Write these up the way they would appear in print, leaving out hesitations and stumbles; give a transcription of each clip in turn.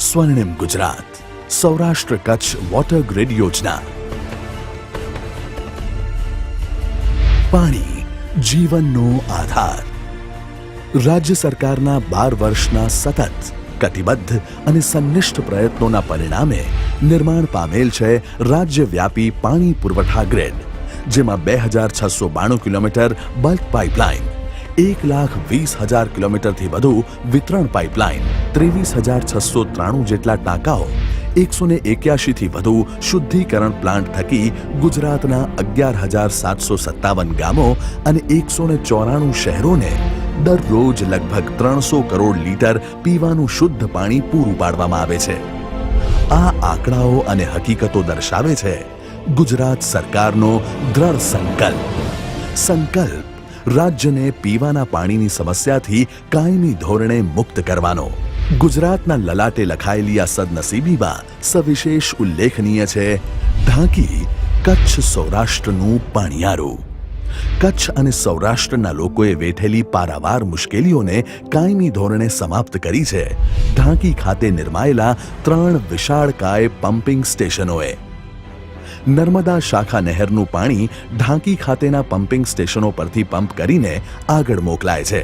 સ્વર્ણિમ Gujarat, Saurashtra Kutch water grid યોજના. પાણી જીવનનો આધાર. રાજ્ય સરકારના 12 વર્ષના સતત કટિબદ્ધ અને સંનિષ્ઠ પ્રયત્નોના પરિણામે નિર્માણ પામેલ છે રાજ્યવ્યાપી પાણી પુરવઠા ગ્રીડ, જેમાં 2692 કિલોમીટર બલ્ક પાઇપલાઇન, 1,20,000 કિલોમીટરથી વધુ વિતરણ પાઇપલાઇન, 23,693 જેટલા ટાંકાઓ, 181 થી વધુ શુદ્ધિકરણ પ્લાન્ટ થકી ગુજરાતના 11,757 ગામો અને 194 શહેરોને દરરોજ લગભગ 300 કરોડ લીટર પીવાનું શુદ્ધ પાણી પૂરું પાડવામાં આવે છે. આ આંકડાઓ અને હકીકતો દર્શાવે છે ગુજરાત સરકારનો દ્રઢ સંકલ્પ રાજ્યને પીવાના પાણીની સમસ્યાથી કાયમી ધોરણે મુક્ત કરવાનો. ગુજરાતના લલાટે લખાયેલી આ સદનસીબીમાં સવિશેષ ઉલ્લેખનીય છે ઢાંકી કચ્છ સૌરાષ્ટ્રનું પાણિયારું. કચ્છ અને સૌરાષ્ટ્રના લોકોએ વેઠેલી પારાવાર મુશ્કેલીઓને કાયમી ધોરણે સમાપ્ત કરી છે ઢાંકી ખાતે નિર્માયેલા 3 વિશાળકાય પમ્પિંગ સ્ટેશનોએ. નર્મદા શાખા નહેરનું પાણી ઢાંકી ખાતેના પમ્પિંગ સ્ટેશનો પરથી પંપ કરીને આગળ મોકલાય છે.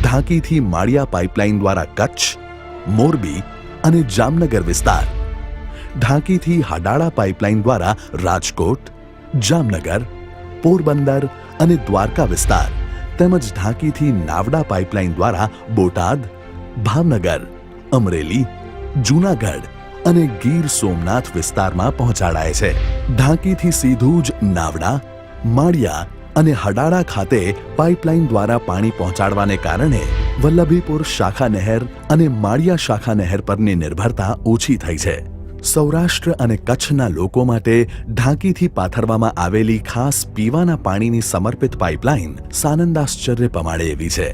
ઢાંકીથી માળિયા પાઇપલાઇન દ્વારા કચ્છ, મોરબી અને જામનગર વિસ્તાર, ઢાંકીથી હડાળા પાઇપલાઇન દ્વારા રાજકોટ, જામનગર, પોરબંદર અને દ્વારકા વિસ્તાર તેમજ ઢાંકીથી નાવડા પાઇપલાઇન દ્વારા બોટાદ, ભાવનગર, અમરેલી, જૂનાગઢ અને ગીર સોમનાથ વિસ્તારમાં પહોંચાડાય છે. ઢાંકીથી સીધું જ નાવડા, માળિયા અને હડાળા ખાતે પાઇપલાઇન દ્વારા પાણી પહોંચાડવાને કારણે વલ્લભીપુર શાખા નહેર અને માળિયા શાખા નહેર પરની નિર્ભરતા ઓછી થઈ છે. સૌરાષ્ટ્ર અને કચ્છના લોકો માટે ઢાંકીથી પાથરવામાં આવેલી ખાસ પીવાના પાણીની સમર્પિત પાઇપલાઇન સાનંદાશ્ચર્ય પમાડે એવી છે.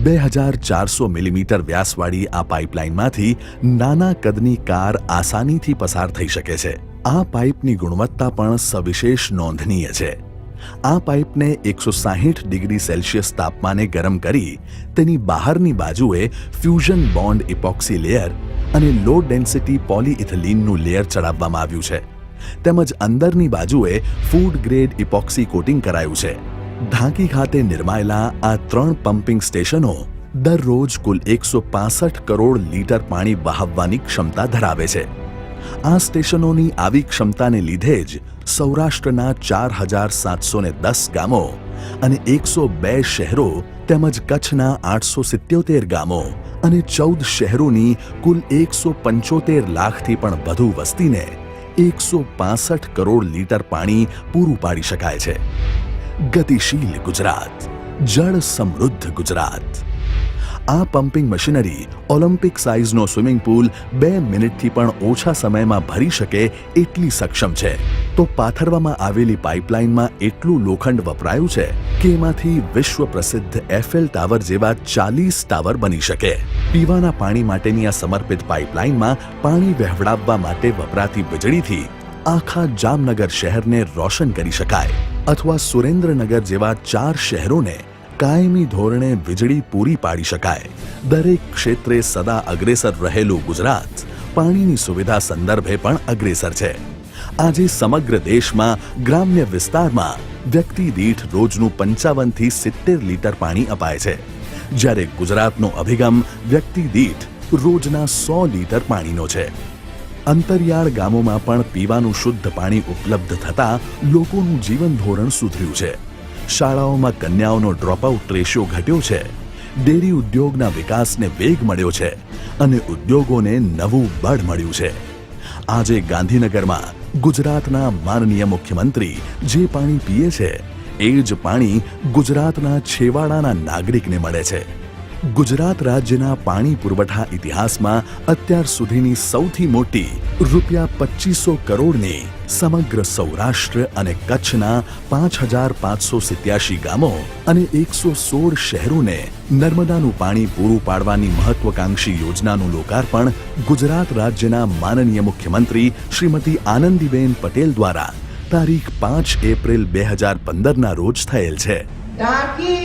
2400 મિલીમીટર વ્યાસવાળી આ પાઇપલાઇનમાંથી નાના કદની કાર આસાનીથી પસાર થઈ શકે છે. આ પાઇપની ગુણવત્તા પણ સવિશેષ નોંધનીય છે. આ પાઇપને 160 ડિગ્રી સેલ્સિયસ તાપમાને ગરમ કરી તેની બહારની બાજુએ ફ્યુઝન બોન્ડ ઇપોક્સી લેયર અને લો ડેન્સિટી પોલીઇથિલીનનું લેયર ચડાવવામાં આવ્યું છે, તેમજ અંદરની બાજુએ ફૂડ ગ્રેડ ઇપોક્સી કોટિંગ કરાયું છે. ઢાંકી ખાતે નિર્માયેલા આ 3 પમ્પિંગ સ્ટેશનો દરરોજ કુલ 165 કરોડ લીટર પાણી વહાવવાની ક્ષમતા ધરાવે છે. આ સ્ટેશનોની આવી ક્ષમતાને લીધે જ સૌરાષ્ટ્રના 4,710 ગામો અને 102 શહેરો તેમજ કચ્છના 877 ગામો અને 14 શહેરોની કુલ 175 લાખથી પણ વધુ વસ્તીને 165 કરોડ લીટર પાણી પૂરું પાડી શકાય છે. ગતિશીલ ગુજરાત, જળ સમૃદ્ધ ગુજરાત. આ પમ્પિંગ મશીનરી ઓલિમ્પિક સાઇઝનો સ્વિમિંગ પૂલ 2 મિનિટથી પણ ઓછા સમયમાં ભરી શકે એટલી સક્ષમ છે. તો પાથરવામાં આવેલી પાઇપલાઇનમાં એટલું લોખંડ વપરાયું છે કે એમાંથી વિશ્વ પ્રસિદ્ધ એફેલ ટાવર જેવા 40 ટાવર બની શકે. પીવાના પાણી માટેની આ સમર્પિત પાઇપલાઇનમાં પાણી વહેવડાવવા માટે વપરાતી વીજળીથી આખા જામનગર શહેરને રોશન કરી શકાય અથવા સુરેન્દ્રનગર જેવા 4 શહેરોને કાયમી ધોરણે વીજળી પૂરી પાડી શકાય. દરેક ક્ષેત્રે સદા અગ્રેસર રહેલું ગુજરાત પાણીની સુવિધા સંદર્ભે પણ અગ્રેસર છે. આજે સમગ્ર દેશમાં ગ્રામ્ય વિસ્તારમાં વ્યક્તિ દીઠ રોજનું 55 થી 70 લીટર પાણી અપાય છે, જ્યારે ગુજરાતનો અભિગમ વ્યક્તિ દીઠ રોજના 100 લીટર પાણીનો છે. અંતરિયાળ ગામોમાં પણ પીવાનું શુદ્ધ પાણી ઉપલબ્ધ થતાં લોકોનું જીવન ધોરણ સુધર્યું છે. શાળાઓમાં કન્યાઓનો ડ્રોપઆઉટ રેશિયો ઘટ્યો છે. ડેરી ઉદ્યોગના વિકાસને વેગ મળ્યો છે અને ઉદ્યોગોને નવું બળ મળ્યું છે. આજે ગાંધીનગરમાં ગુજરાતના માનનીય મુખ્યમંત્રી જે પાણી પીએ છે એ જ પાણી ગુજરાતના છેવાડાના નાગરિકને મળે છે. ગુજરાત રાજ્યના પાણી પુરવઠા ઇતિહાસમાં અત્યાર સુધીની સૌથી મોટી ₹2500 કરોડની સમગ્ર સૌરાષ્ટ્ર અને કચ્છના 5,587 ગામો અને 116 શહેરોને નર્મદાનું પાણી પૂરું પાડવાની મહત્વકાંક્ષી યોજનાનું લોકાર્પણ ગુજરાત રાજ્યના માનનીય મુખ્યમંત્રી શ્રીમતી આનંદીબેન પટેલ દ્વારા તારીખ 5 એપ્રિલ 2015ના રોજ થયેલ છે. ઢાંકી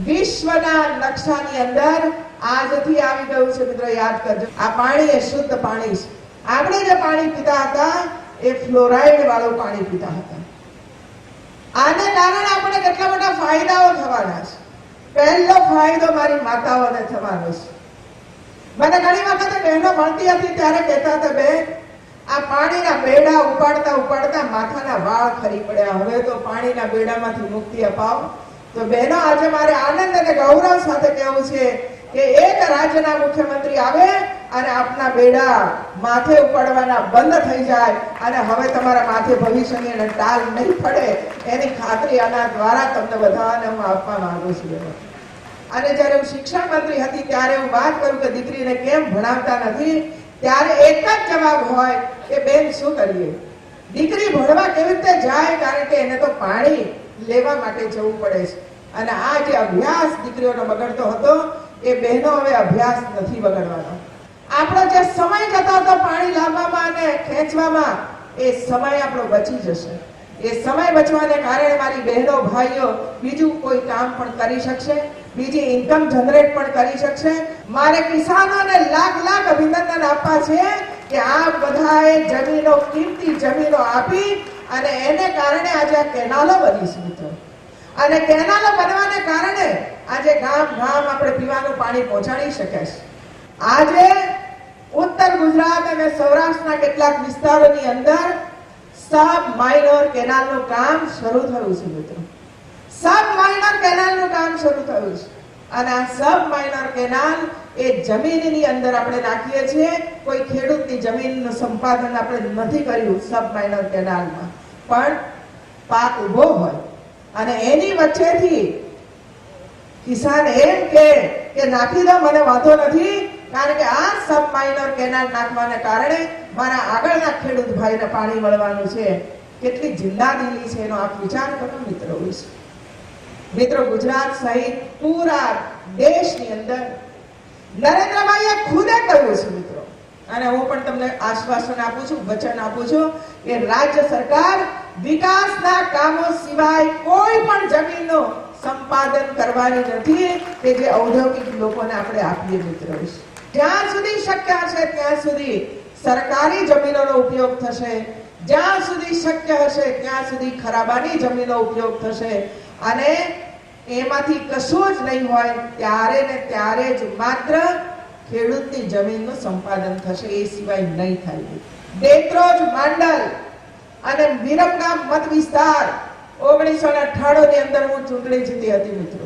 વિશ્વના નકશાની અંદર આજથી આવી ગયું છે. મિત્રો યાદ કરજો, આ પાણી એ શુદ્ધ પાણી છે. આપણે જે પાણી પીતા હતા એ ફ્લોરાઇડ વાળું પાણી પીતા હતા. આને કારણે આપણે કેટલા બધા ફાયદાઓ થવાના છે. પહેલો ફાયદો મારી માતાઓને થવાનો છે. મને ઘણી વખત બહેનો મળતી હતી ત્યારે કહેતા હતા, બેન આ પાણીના બેડા ઉપાડતા ઉપાડતા માથાના વાળ ખરી પડ્યા, હવે તો પાણીના બેડામાંથી મુક્તિ અપાવો. તો બહેનો, આજે મારે આનંદ અને ગૌરવ સાથે કહેવું છે કે એક રાજ્યના મુખ્યમંત્રી આવે અને આપના બેડા માથે ઉપાડવાના બંધ થઈ જાય અને હવે તમારા માથે ભવિષ્યની અને ટાલ નહીં પડે એની ખાતરી આના દ્વારા તમને બધાને હું આપવા માંગુ છું. અને જ્યારે હું શિક્ષણ મંત્રી હતી ત્યારે હું વાત કરું કે દીકરીને કેમ ભણાવતા નથી, ત્યારે એક જ જવાબ હોય કે બેન શું કરીએ, દીકરી ભણવા કેવી રીતે જાય, કારણ કે એને તો પાણી લેવા માટે જવું પડે છે. અને આ જે અભ્યાસ દીકરીઓનો બગડતો હતો એ બહેનો હવે અભ્યાસ નથી બગડવાનો. આપણો જે સમય જતો હતો પાણી લાવવામાં અને ખેંચવામાં, એ સમય આપણો બચી જશે. એ સમય બચવાને કારણે મારી બહેનો ભાઈઓ બીજું કોઈ કામ પણ કરી શકશે, બીજી ઇન્કમ જનરેટ પણ કરી શકશે. મારે કિસાનોને લાખ લાખ અભિનંદન આપવા છે કે આ બધાએ જમીનો, કિંમતી જમીનો આપી અને એને કારણે આજે આ કેનાલો બની છે મિત્રો. અને કેનાલો બનવાને કારણે આજે ગામ ગામ આપણે પીવાનું પાણી પહોંચાડી શકે છે. આજે ઉત્તર ગુજરાત અને સૌરાષ્ટ્રના કેટલાક વિસ્તારોની અંદર સબ માઇનર કેનાલનું કામ શરૂ થયું છે મિત્રો. સબ માઇનર કેનાલનું કામ શરૂ થયું છે અને આ સબ માઇનર કેનાલ એ જમીનની અંદર આપણે નાખીએ છીએ. કોઈ ખેડૂતની જમીનનું સંપાદન આપણે નથી કર્યું સબ માઇનર કેનાલમાં, પણ પાક ઉભો હોય અને એની વચ્ચેથી કિસાન એમ કે નાખી દો, મને વાંધો નથી, કારણ કે આ સબ માઇનર કેનાલ નાખવાને કારણે મારા આગળના ખેડૂત ભાઈને પાણી મળવાનું છે. કેટલી જિંદાદિલી છે એનો આપ વિચાર કરો મિત્રો. મિત્રો, ગુજરાત સહિત પૂરા દેશની અંદર નરેન્દ્રભાઈએ ખુદે કહ્યું છે મિત્રો, અને હું પણ તમને આશ્વાસન આપું છું, વચન આપું છું કે રાજ્ય સરકાર વિકાસના કામો સિવાય કોઈ પણ જમીનનો સંપાદન કરવાની નથી કે જે ઔદ્યોગિક લોકોને આપણે આપીએ મિત્રો. જ્યાં સુધી શક્ય છે ત્યાં સુધી સરકારી જમીનોનો ઉપયોગ થશે, જ્યાં સુધી શક્ય હશે ત્યાં સુધી ખરાબાની જમીનનો ઉપયોગ થશે અને એમાંથી કશું જ નહીં હોય ત્યારે ને ત્યારે જ માત્ર ખેડૂતની જમીનનું સંપાદન થશે, એ સિવાય નહીં થાય. દેત્રોજ, માંડલ અને વિરમગામ મત વિસ્તાર 1998 ની અંદર હું ચૂંટણી જીતી હતી મિત્રો.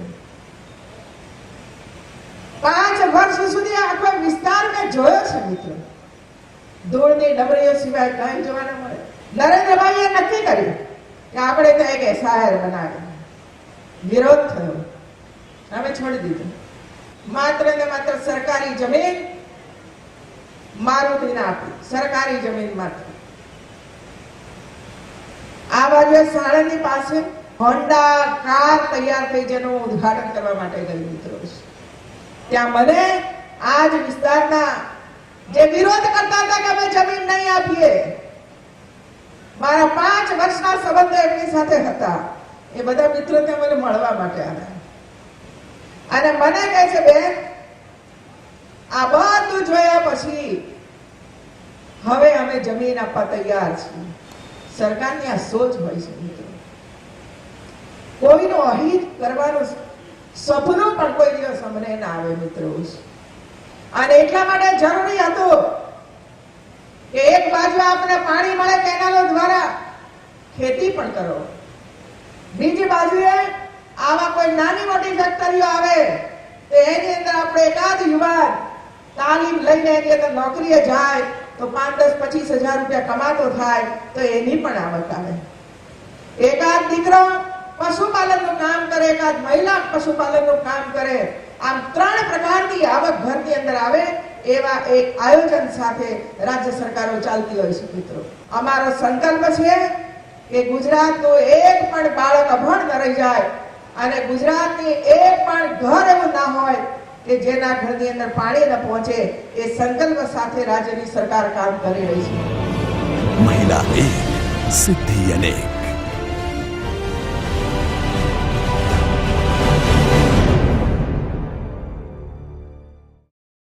5 વર્ષ સુધી આખો વિસ્તાર મેં જોયો છે મિત્રો. ધૂળની ડબરીઓ સિવાય કાંઈ જોવા ન મળે. નરેન્દ્રભાઈએ નક્કી કર્યું કે આપણે તો એક શહેર બનાવીએ. વિરોધ થયો, અમે છોડી દીધું. માત્ર ને માત્ર સરકારી જમીન મારુતિને આપી, સરકારી જમીન માત્ર. આ બાજુ સાણંદની પાસે હોન્ડા કાર તૈયાર થઈ જેનું ઉદ્ઘાટન કરવા માટે ગઈ મિત્રો. ત્યાં મને આ જ વિસ્તારના જે વિરોધ કરતા હતા કે અમે જમીન નહીં આપીએ, મારા 5 વર્ષના સંબંધો એમની સાથે હતા, એ બધા મિત્રો ત્યાં મને મળવા માટે આવ્યા અને મને કહે છે, બેન આ બધું જોયા પછી હવે અમે જમીન આપવા તૈયાર છીએ. સરકારની આ સોચ હોય છે મિત્રો. કોઈનું અહિત કરવાનું સપનું પણ કોઈ દિવસ અમને ના આવે મિત્રો. અને એટલા માટે જરૂરી હતું કે એક બાજુ આપણે પાણી મળે કેનાલો દ્વારા, ખેતી પણ કરો, બીજી બાજુએ આવા કોઈ નાની મોટી ફેક્ટરીઓ આવે તો એની અંદર આપણે એકાદ યુવાન તાલીમ લઈને એની અંદર નોકરીએ જાય તો 5-10-25 હજાર રૂપિયા કમાતો થાય તો એની પણ આવક આવે. એકાદ દીકરો પશુપાલનનું કામ કરે, એકાદ મહિલા પશુપાલનનું કામ કરે, આમ 3 પ્રકારની આવક ઘરની અંદર આવે. એવા એક આયોજન સાથે રાજ્ય સરકારો ચાલતી હોય છે મિત્રો. અમારો સંકલ્પ છે કે ગુજરાતનું એક પણ બાળક અભણ ન રહી જાય અને ગુજરાતની એક પણ ઘર એવું ના હોય કે જેના ઘરની અંદર પાણી ન પહોંચે. એ સંકલ્પ સાથે રાજ્યની સરકાર કામ કરી રહી છે. મહિલા એક, સિદ્ધિ અનેક.